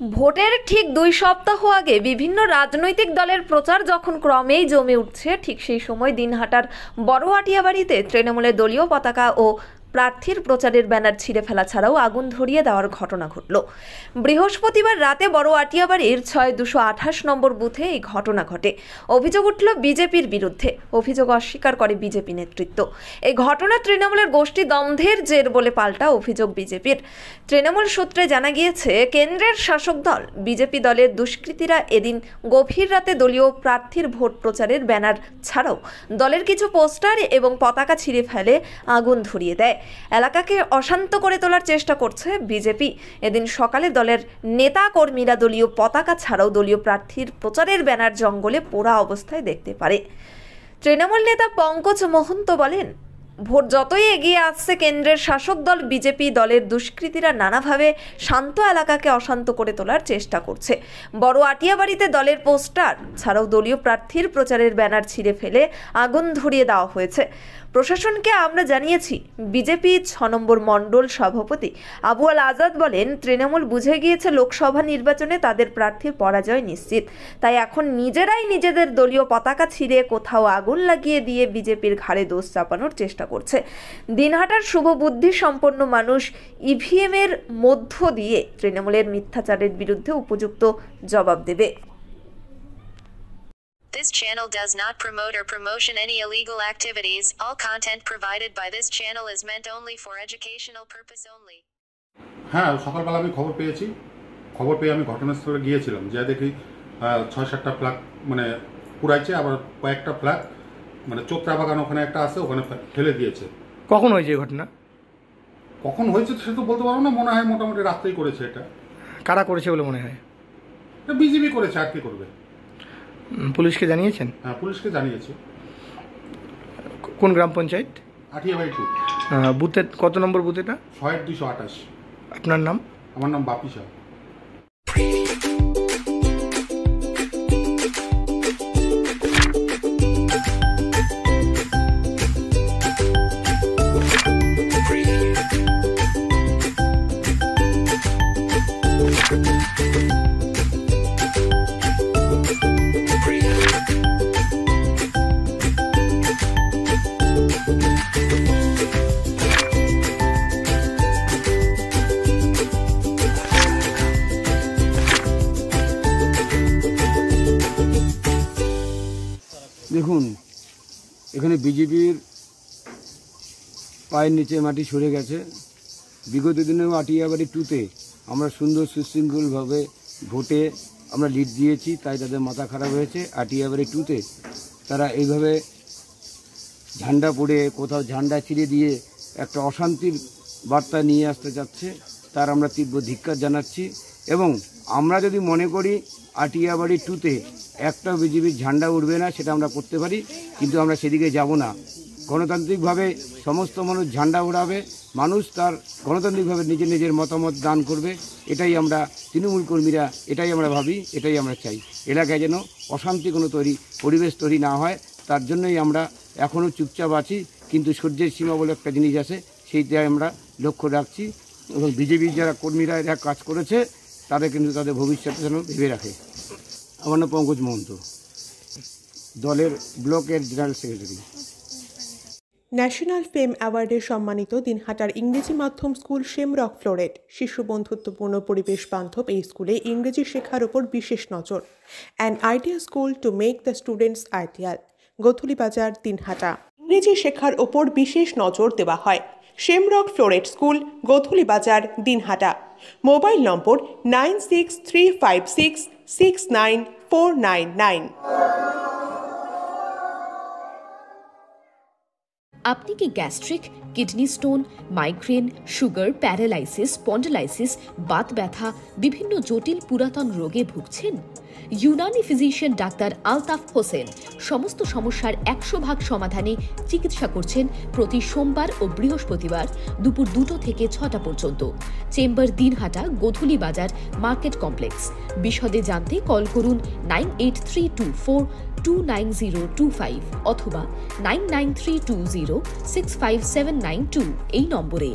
ভোটের ঠিক 2 সপ্তাহ আগে বিভিন্ন রাজনৈতিক দলের প্রচার যখন ক্রমেই জমে উঠছে, ঠিক সেই সময় দিনহাটার বড়আটিয়াবাড়িতে তৃণমূলের দলীয় পতাকা ও প্রার্থীর প্রচারের ব্যানার ছিঁড়ে ফেলা ছাড়াও আগুন ধরিয়ে দেওয়ার ঘটনা ঘটল। বৃহস্পতিবার রাতে বড়আটিয়াবাড়ির ৬-২২৮ নম্বর বুথে এই ঘটনা ঘটে। অভিযোগ উঠল বিজেপির বিরুদ্ধে। অভিযোগ অস্বীকার করে বিজেপি নেতৃত্ব। এই ঘটনা তৃণমূলের গোষ্ঠী দ্বন্দ্বের জের বলে পাল্টা অভিযোগ বিজেপির। তৃণমূল সূত্রে জানা গিয়েছে, কেন্দ্রের শাসক দল বিজেপি দলের দুষ্কৃতীরা এদিন গভীর রাতে দলীয় প্রার্থীর ভোট প্রচারের ব্যানার ছাড়াও দলের কিছু পোস্টার এবং পতাকা ছিঁড়ে ফেলে আগুন ধরিয়ে দেয়। এলাকাকে অশান্ত করে তোলার চেষ্টা করছে বিজেপি। এদিন সকালে দলের নেতা কর্মীরা দলীয় পতাকা ছাড়াও দলীয় প্রার্থীর প্রচারের ব্যানার জঙ্গলে পোড়া অবস্থায় দেখতে পারে। তৃণমূল নেতা পঙ্কজ মহন্ত বলেন, ভোট যতই এগিয়ে আসছে, কেন্দ্রের শাসক দল বিজেপি দলের দুষ্কৃতীরা নানাভাবে শান্ত এলাকাকে অশান্ত করে তোলার চেষ্টা করছে। বড়আটিয়াবাড়িতে দলের পোস্টার ছাড়াও দলীয় প্রার্থীর প্রচারের ব্যানার ছিঁড়ে ফেলে আগুন ধরিয়ে দেওয়া হয়েছে। প্রশাসনকে আমরা জানিয়েছি। বিজেপি ৬ নম্বর মণ্ডল সভাপতি আবু আল আজাদ বলেন, তৃণমূল বুঝে গিয়েছে লোকসভা নির্বাচনে তাদের প্রার্থীর পরাজয় নিশ্চিত, তাই এখন নিজেরাই নিজেদের দলীয় পতাকা ছিঁড়ে কোথাও আগুন লাগিয়ে দিয়ে বিজেপির ঘাড়ে দোষ চাপানোর চেষ্টা করছে। দিনহাটার শুভবুদ্ধি সম্পন্ন মানুষ ইভিএম এর মধ্য দিয়ে তৃণমূলের মিথ্যাচারের বিরুদ্ধে উপযুক্ত জবাব দেবে। This channel does not promote or promotion any illegal activities. All content provided by this channel is meant only for educational purpose only. হ্যাঁ, সকালবেলা আমি খবর পেয়ে আমি ঘটনাস্থলে গিয়েছিলাম। যে দেখি ৬-৭টা ফ্ল্যাগ মানে পুরাইছে, আবার কয়েকটা ফ্ল্যাগ মানে চোত্রা বাগান ওখানে একটা আছে, ওখানে ফেলে দিয়েছে। কখন হয়েছে ঘটনা? কখন হয়েছে সে তো বলতে পারবো না, মনে হয় মোটামুটি রাত্রেই করেছে। এটা কারা করেছে বলে মনে হয়? বিজেপি করেছে, আর কি করবে। পুলিশকে জানিয়েছেন? হ্যাঁ, পুলিশকে জানিয়েছে। কোন গ্রাম পঞ্চায়েত? আটিয়াবাড়ি 2। বুথের কত নম্বর বুথ এটা? ৬-২২৮। আপনার নাম? আমার নাম বাপি শাহ। দেখুন, এখানে বিজেপির পায়ের নিচে মাটি সরে গেছে। বিগত দিনেও আটিয়াবাড়ি 2-তে আমরা সুন্দর সুশৃঙ্খলভাবে ভোটে আমরা লিড দিয়েছি, তাই তাদের মাথা খারাপ হয়েছে। আটিয়াবাড়ি 2-তে তারা এইভাবে ঝান্ডা পড়ে কোথাও ঝান্ডা ছিঁড়ে দিয়ে একটা অশান্তির বার্তা নিয়ে আসতে যাচ্ছে, তার আমরা তীব্র ধিক্কার জানাচ্ছি। এবং আমরা যদি মনে করি আটিয়াবাড়ি 2-তে একটা বিজেপির ঝান্ডা উঠবে না, সেটা আমরা করতে পারি, কিন্তু আমরা সেদিকে যাব না। গণতান্ত্রিকভাবে সমস্ত মানুষ ঝান্ডা উড়াবে, মানুষ তার গণতান্ত্রিকভাবে নিজের মতামত দান করবে। এটাই আমরা তৃণমূল কর্মীরা এটাই আমরা ভাবি, এটাই আমরা চাই। এলাকায় যেন অশান্তি কোনো পরিবেশ তৈরি না হয়, তার জন্যই আমরা এখনও চুপচাপ আছি। কিন্তু সূর্যের সীমা বলে একটা জিনিস আছে, সেইটাই আমরা লক্ষ্য রাখছি। এবং বিজেপির যারা কর্মীরা এরা কাজ করেছে, তাদের কিন্তু তাদের ভবিষ্যৎ যেন ভেবে রাখে। আমার নাম পঙ্কজ মহন্ত, দলের ব্লকের জেনারেল সেক্রেটারি। ন্যাশনাল ফেম অ্যাওয়ার্ডে সম্মানিত দিনহাটার ইংরেজি মাধ্যম স্কুল শেমরক ফ্লোরেট। শিশু বন্ধুত্বপূর্ণ পরিবেশ বান্ধব এই স্কুলে ইংরেজি শেখার ওপর বিশেষ নজর। An idea school to make the students ideal. Godhuli Bazar, Dinhata. ইংরেজি শেখার ওপর বিশেষ নজর দেওয়া হয়। শেমরক ফ্লোরেট স্কুল, গোধূলি বাজার, দিনহাটা। মোবাইল নম্বর 9635669499। আপনি কি gastric, kidney stone, migraine, sugar, paralysis, spondylosis, Baat ব্যথা, বিভিন্ন জটিল পুরাতন রোগে ভুগছেন? ইউনানি ফিজিশিয়ান ডাক্তার আলতাফ হোসেন সমস্ত সমস্যার 100% সমাধানে চিকিৎসা করছেন প্রতি সোমবার ও বৃহস্পতিবার দুপুর 2টো থেকে 6টা পর্যন্ত। চেম্বার দিনহাটা, গোধূলি বাজার, মার্কেট কমপ্লেক্স। বিশদে জানতে কল করুন 9832429025 অথবা 9932065792 এই নম্বরে।